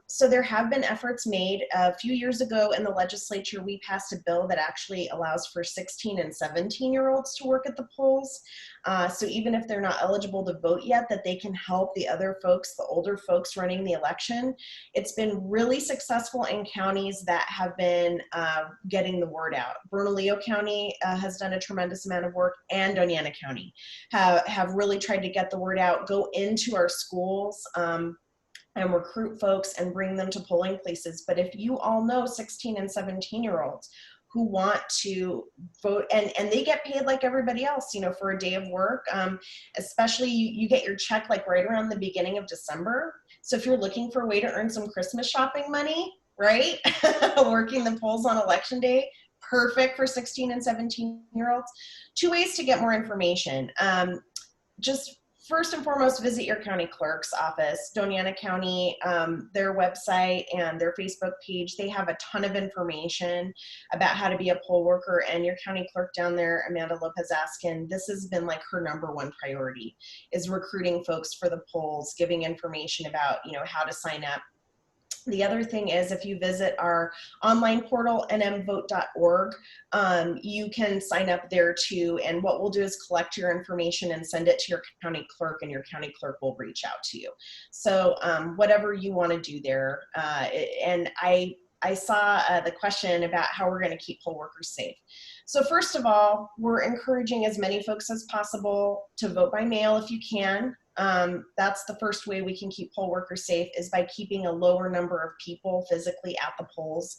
[SPEAKER 1] So there have been efforts made. A few years ago in the legislature, we passed a bill that actually allows for 16 and 17-year-olds to work at the polls. So even if they're not eligible to vote yet, that they can help the other folks, the older folks running the election. It's been really successful in counties that have been getting the word out. Bernalillo County has done a tremendous amount of work, and Doña Ana County have really tried to get the word out, go into our schools, and recruit folks and bring them to polling places. But if you all know 16 and 17-year-olds who want to vote, and they get paid like everybody else, for a day of work, especially you get your check like right around the beginning of December. So if you're looking for a way to earn some Christmas shopping money, right? Working the polls on election day, perfect for 16 and 17-year-olds. Two ways to get more information. Just first and foremost, visit your county clerk's office. Doña Ana County, their website and their Facebook page, they have a ton of information about how to be a poll worker. And your county clerk down there, Amanda Lopez-Askin, this has been like her #1 priority, is recruiting folks for the polls, giving information about, how to sign up. The other thing is, if you visit our online portal, nmvote.org, you can sign up there too. And what we'll do is collect your information and send it to your county clerk, and your county clerk will reach out to you. So whatever you want to do there. And I saw the question about how we're going to keep poll workers safe. So first of all, we're encouraging as many folks as possible to vote by mail if you can. That's the first way we can keep poll workers safe, is by keeping a lower number of people physically at the polls.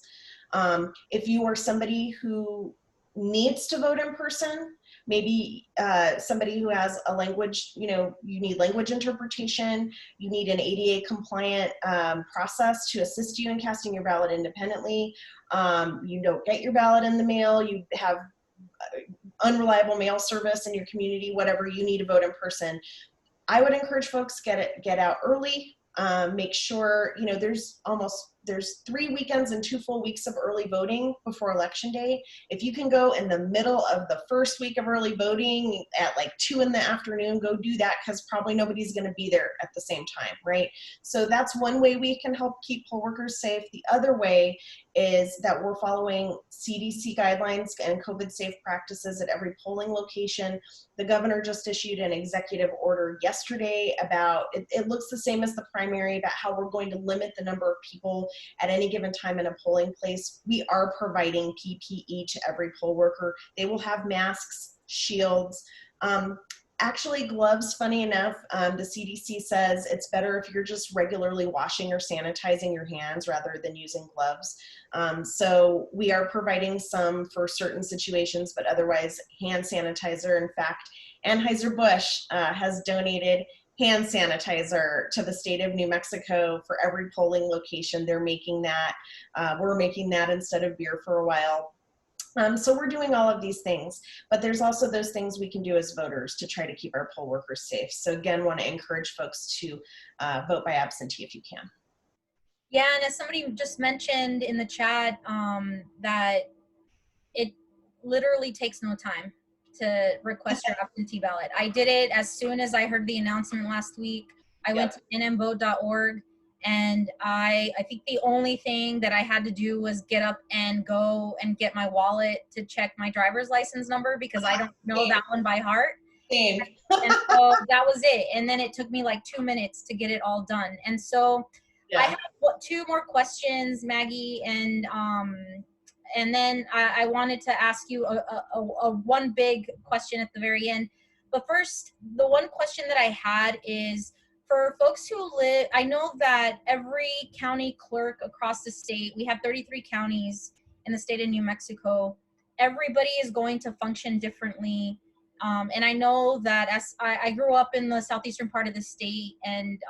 [SPEAKER 1] If you are somebody who needs to vote in person, maybe somebody who has a language, you need language interpretation, you need an ADA compliant process to assist you in casting your ballot independently, you don't get your ballot in the mail, you have unreliable mail service in your community, whatever, you need to vote in person. I would encourage folks get out early. Make sure, there's 3 weekends and 2 full weeks of early voting before election day. If you can go in the middle of the first week of early voting at like 2 in the afternoon, go do that, because probably nobody's going to be there at the same time, right? So that's one way we can help keep poll workers safe. The other way is that we're following CDC guidelines and COVID safe practices at every polling location. The governor just issued an executive order yesterday about, it looks the same as the primary, about how we're going to limit the number of people at any given time in a polling place. We are providing PPE to every poll worker. They will have masks, shields, actually gloves. Funny enough, the CDC says it's better if you're just regularly washing or sanitizing your hands rather than using gloves. So we are providing some for certain situations, but otherwise hand sanitizer. In fact, Anheuser-Busch has donated hand sanitizer to the state of New Mexico for every polling location. They're making that. We're making that instead of beer for a while. So we're doing all of these things, but there's also those things we can do as voters to try to keep our poll workers safe. So again, want to encourage folks to vote by absentee if you can.
[SPEAKER 2] Yeah, and as somebody just mentioned in the chat, that literally takes no time to request your absentee ballot. I did it as soon as I heard the announcement last week. I went to nmvote.org, and I think the only thing that I had to do was get up and go and get my wallet to check my driver's license number, because I don't know that one by heart.
[SPEAKER 1] Same.
[SPEAKER 2] And so that was it. And then it took me like 2 minutes to get it all done. And so I have two more questions, Maggie, and then I wanted to ask you a one big question at the very end. But first, the one question that I had is, for folks who live, I know that every county clerk across the state, we have 33 counties in the state of New Mexico, everybody is going to function differently. And I know that as I grew up in the southeastern part of the state, and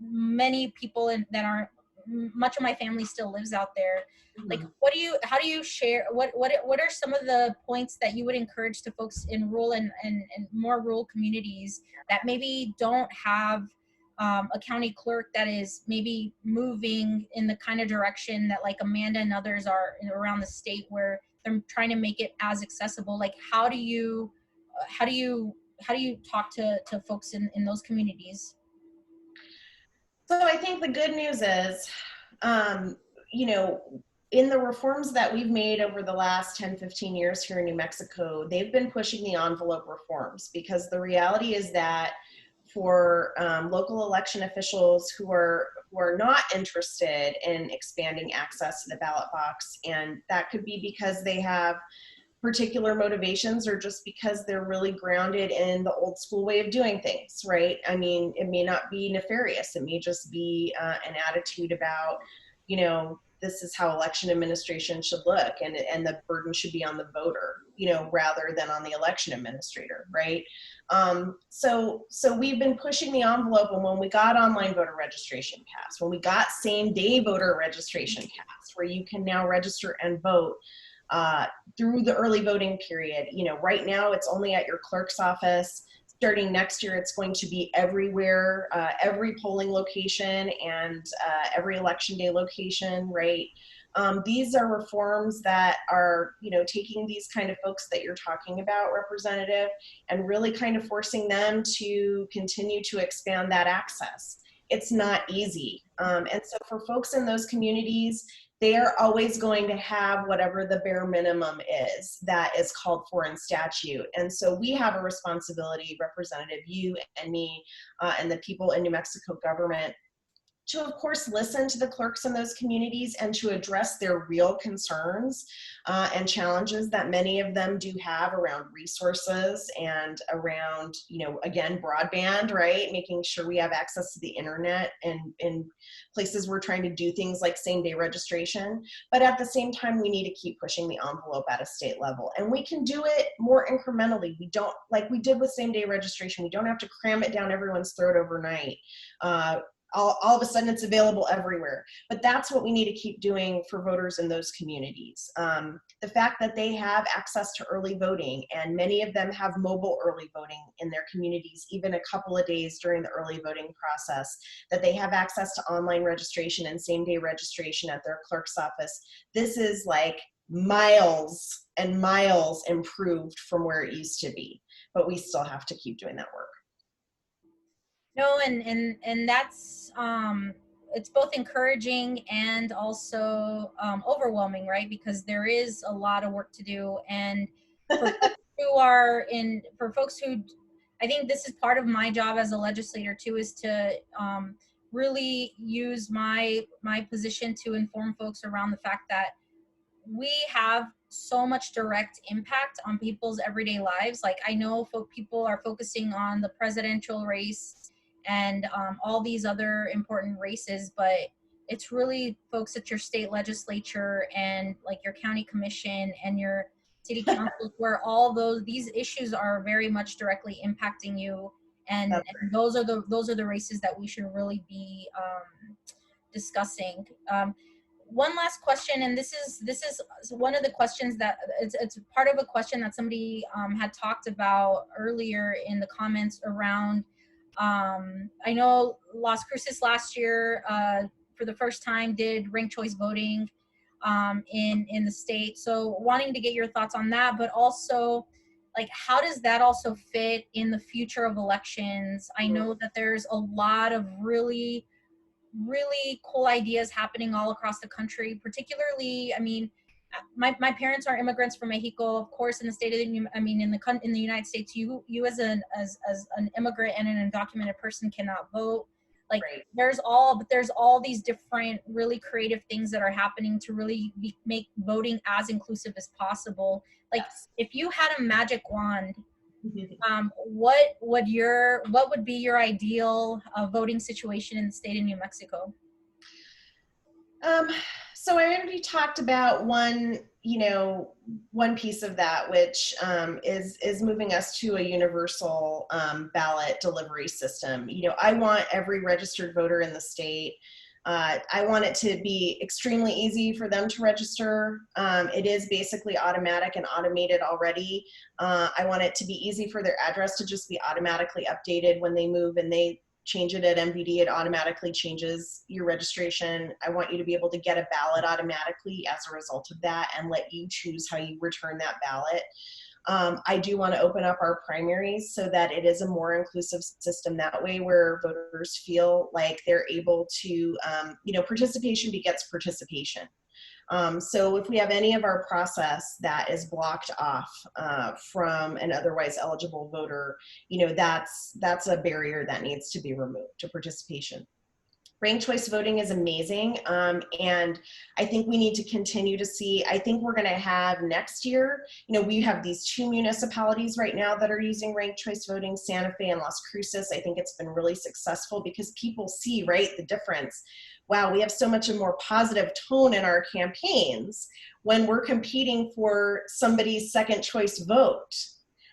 [SPEAKER 2] many people that aren't, much of my family still lives out there. Like, how do you share, what are some of the points that you would encourage to folks in rural and more rural communities that maybe don't have a county clerk that is maybe moving in the kind of direction that like Amanda and others are around the state, where they're trying to make it as accessible? Like, how do you talk to folks in those communities?
[SPEAKER 1] So I think the good news is, you know, in the reforms that we've made over the last 10, 15 years here in New Mexico, they've been pushing the envelope reforms, because the reality is that for local election officials who are not interested in expanding access to the ballot box, and that could be because they have particular motivations or just because they're really grounded in the old school way of doing things, right? I mean, it may not be nefarious. It may just be an attitude about, you know, this is how election administration should look, and the burden should be on the voter, you know, rather than on the election administrator, right? So we've been pushing the envelope, and when we got online voter registration passed, when we got same-day voter registration passed, where you can now register and vote through the early voting period. You know, right now it's only at your clerk's office. Starting next year, it's going to be everywhere, every polling location and every election day location, right? These are reforms that are, you know, taking these kind of folks that you're talking about, Representative, and really kind of forcing them to continue to expand that access. It's not easy. And so for folks in those communities, they are always going to have whatever the bare minimum is that is called for in statute. And so we have a responsibility, Representative, you and me, and the people in New Mexico government, to, of course, listen to the clerks in those communities and to address their real concerns and challenges that many of them do have around resources and around, you know, again, broadband, right? Making sure we have access to the internet and in places we're trying to do things like same-day registration. But at the same time, we need to keep pushing the envelope at a state level. And we can do it more incrementally. We don't, like we did with same-day registration, we don't have to cram it down everyone's throat overnight. All of a sudden it's available everywhere. But that's what we need to keep doing for voters in those communities. The fact that they have access to early voting, and many of them have mobile early voting in their communities, even a couple of days during the early voting process, that they have access to online registration and same-day registration at their clerk's office. This is like miles and miles improved from where it used to be, but we still have to keep doing that work.
[SPEAKER 2] No, and that's it's both encouraging and also overwhelming, right? Because there is a lot of work to do. And for folks who, I think this is part of my job as a legislator too, is to really use my position to inform folks around the fact that we have so much direct impact on people's everyday lives. Like, I know people are focusing on the presidential race and all these other important races, but it's really folks at your state legislature and like your county commission and your city councils where these issues are very much directly impacting you. And those are the races that we should really be discussing. One last question, and this is one of the questions that it's part of a question that somebody had talked about earlier in the comments around. I know Las Cruces last year for the first time did ranked choice voting. in the state. So wanting to get your thoughts on that, but also like how does that also fit in the future of elections? I know that there's a lot of really cool ideas happening all across the country, particularly, I mean, my parents are immigrants from Mexico, of course, in the state of the, I mean, in the United States, you as an immigrant and an undocumented person cannot vote. Like
[SPEAKER 1] Right.
[SPEAKER 2] there's all these different really creative things that are happening to really make voting as inclusive as possible. Like
[SPEAKER 1] Yes.
[SPEAKER 2] if you had a magic wand, what would be your ideal voting situation in the state of New Mexico?
[SPEAKER 1] Um, so I already talked about one piece of that, which is moving us to a universal ballot delivery system. I want every registered voter in the state. I want it to be extremely easy for them to register. It is basically automatic and automated already. I want it to be easy for their address to just be automatically updated when they move and they change it at MVD, it automatically changes your registration. I want you to be able to get a ballot automatically as a result of that and let you choose how you return that ballot. I do want to open up our primaries so that it is a more inclusive system that way where voters feel like they're able to, participation begets participation. So if we have any of our process that is blocked off from an otherwise eligible voter, that's a barrier that needs to be removed to participation. Ranked choice voting is amazing, and I think we need to continue to see. I think we're going to have next year, we have these 2 municipalities right now that are using ranked choice voting, Santa Fe and Las Cruces. I think it's been really successful because people see, right, the difference. Wow, we have so much a more positive tone in our campaigns when we're competing for somebody's second choice vote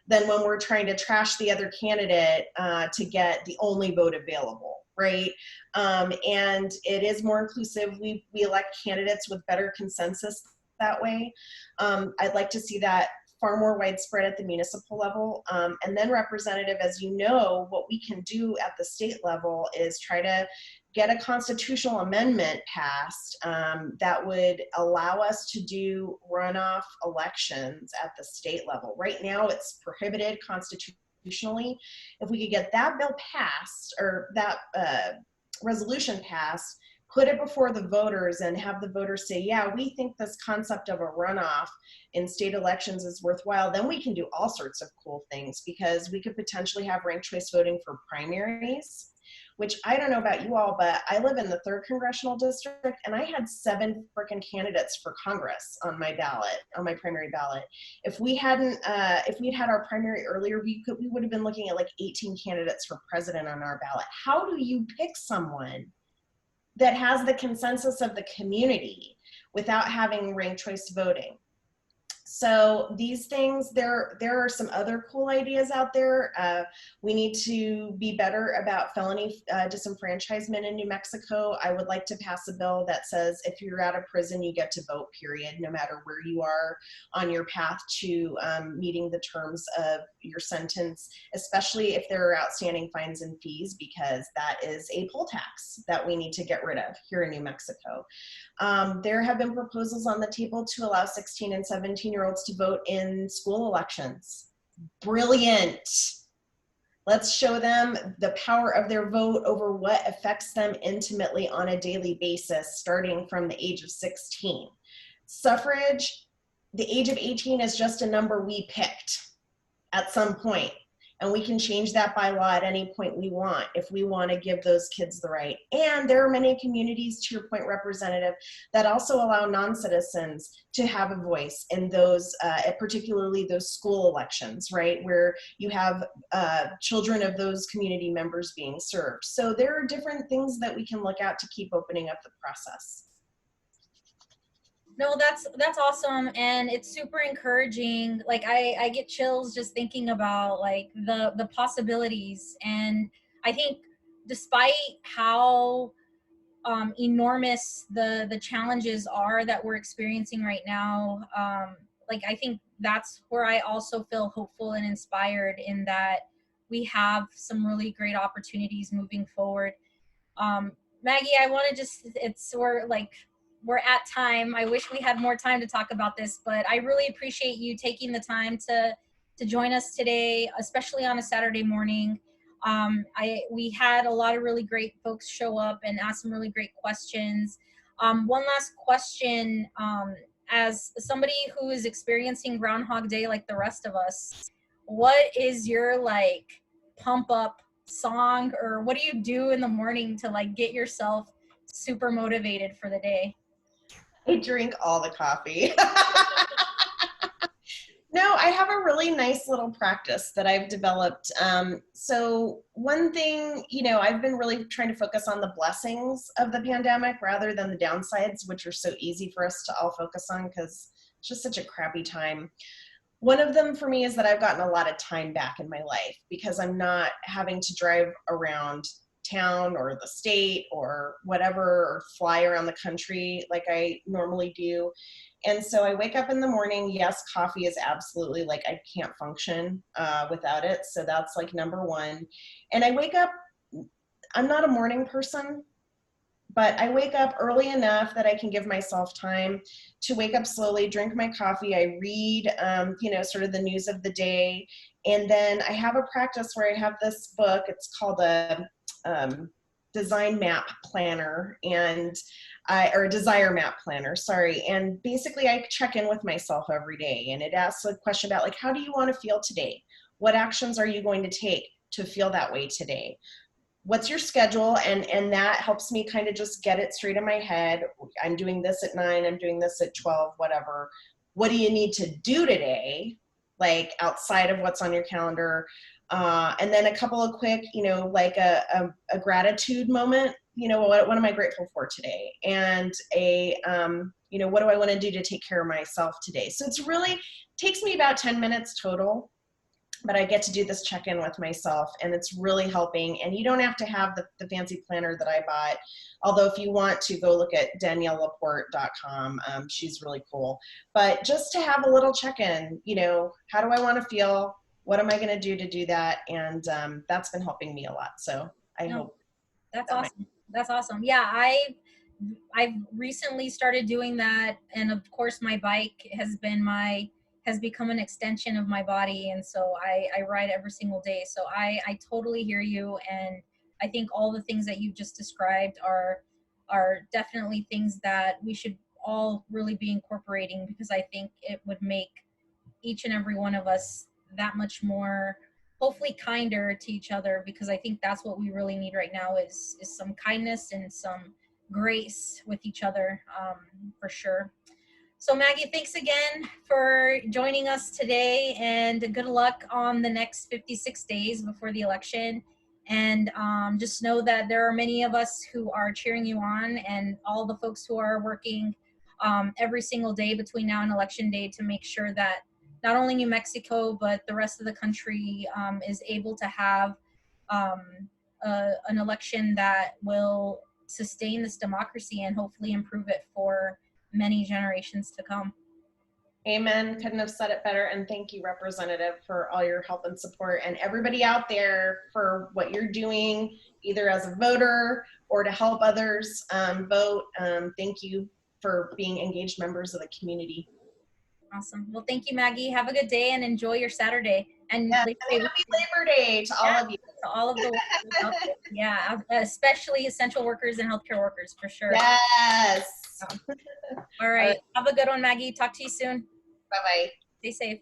[SPEAKER 1] than when we're trying to trash the other candidate to get the only vote available, right? And it is more inclusive. We elect candidates with better consensus that way. I'd like to see that far more widespread at the municipal level. And then representative, as you know, what we can do at the state level is try to get a constitutional amendment passed that would allow us to do runoff elections at the state level. Right now it's prohibited constitutionally. If we could get that bill passed or that resolution passed, put it before the voters and have the voters say, yeah, we think this concept of a runoff in state elections is worthwhile, then we can do all sorts of cool things because we could potentially have ranked choice voting for primaries, which I don't know about you all, but I live in the 3rd congressional district and I had 7 freaking candidates for Congress on my ballot, on my primary ballot. If we hadn't, if we'd had our primary earlier, we would have been looking at like 18 candidates for president on our ballot. How do you pick someone that has the consensus of the community without having ranked choice voting? So these things, there are some other cool ideas out there. We need to be better about felony disenfranchisement in New Mexico. I would like to pass a bill that says if you're out of prison, you get to vote, period, no matter where you are on your path to meeting the terms of your sentence, especially if there are outstanding fines and fees, because that is a poll tax that we need to get rid of here in New Mexico. There have been proposals on the table to allow 16 and 17-year-olds to vote in school elections. Brilliant. Let's show them the power of their vote over what affects them intimately on a daily basis, starting from the age of 16. Suffrage, the age of 18 is just a number we picked at some point. And we can change that by law at any point we want if we want to give those kids the right. And there are many communities, to your point, Representative, that also allow non-citizens to have a voice in those, particularly those school elections, right, where you have children of those community members being served. So there are different things that we can look at to keep opening up the process.
[SPEAKER 2] No, that's awesome, and it's super encouraging. Like I get chills just thinking about like the possibilities, and I think despite how enormous the challenges are that we're experiencing right now, like I think that's where I also feel hopeful and inspired in that we have some really great opportunities moving forward. Maggie, I want to just, we're like we're at time. I wish we had more time to talk about this, but I really appreciate you taking the time to join us today, especially on a Saturday morning. We had a lot of really great folks show up and ask some really great questions. One last question, as somebody who is experiencing Groundhog Day like the rest of us, what is your like pump up song, or what do you do in the morning to like get yourself super motivated for the day?
[SPEAKER 1] I drink all the coffee. No, I have a really nice little practice that I've developed. So one thing, I've been really trying to focus on the blessings of the pandemic rather than the downsides, which are so easy for us to all focus on because it's just such a crappy time. One of them for me is that I've gotten a lot of time back in my life because I'm not having to drive around town or the state or whatever, or fly around the country like I normally do. And so I wake up in the morning. Yes, coffee is absolutely like I can't function without it. So that's like number one. And I wake up, I'm not a morning person, but I wake up early enough that I can give myself time to wake up slowly, drink my coffee. I read, sort of the news of the day. And then I have a practice where I have this book. It's called a design map planner or desire map planner, sorry. And basically I check in with myself every day, and it asks a question about like, how do you want to feel today? What actions are you going to take to feel that way today? What's your schedule? And that helps me kind of just get it straight in my head. I'm doing this at 9, I'm doing this at 12, whatever. What do you need to do today? Like outside of what's on your calendar. And then a couple of quick, like a gratitude moment, what am I grateful for today? And what do I want to do to take care of myself today? So it's really takes me about 10 minutes total, but I get to do this check-in with myself, and it's really helping. And you don't have to have the fancy planner that I bought. Although if you want to go look at daniellelaporte.com, she's really cool. But just to have a little check-in, how do I want to feel? What am I going to do that? And that's been helping me a lot. So I hope.
[SPEAKER 2] That's awesome. That's awesome. Yeah, I've recently started doing that, and of course my bike has become an extension of my body, and so I ride every single day. So I totally hear you, and I think all the things that you've just described are definitely things that we should all really be incorporating, because I think it would make each and every one of us that much more, hopefully, kinder to each other, because I think that's what we really need right now is some kindness and some grace with each other, for sure. So Maggie, thanks again for joining us today, and good luck on the next 56 days before the election. And just know that there are many of us who are cheering you on, and all the folks who are working every single day between now and election day to make sure that not only New Mexico, but the rest of the country is able to have an election that will sustain this democracy and hopefully improve it for many generations to come.
[SPEAKER 1] Amen. Couldn't have said it better. And thank you, Representative, for all your help and support, and everybody out there for what you're doing, either as a voter or to help others vote. Thank you for being engaged members of the community.
[SPEAKER 2] Awesome. Well, thank you, Maggie. Have a good day and enjoy your Saturday. And
[SPEAKER 1] yes, happy Labor Day to all of you.
[SPEAKER 2] To all of the workers out there. Yeah, especially essential workers and healthcare workers, for sure.
[SPEAKER 1] Yes.
[SPEAKER 2] All right. Have a good one, Maggie. Talk to you soon.
[SPEAKER 1] Bye-bye.
[SPEAKER 2] Stay safe.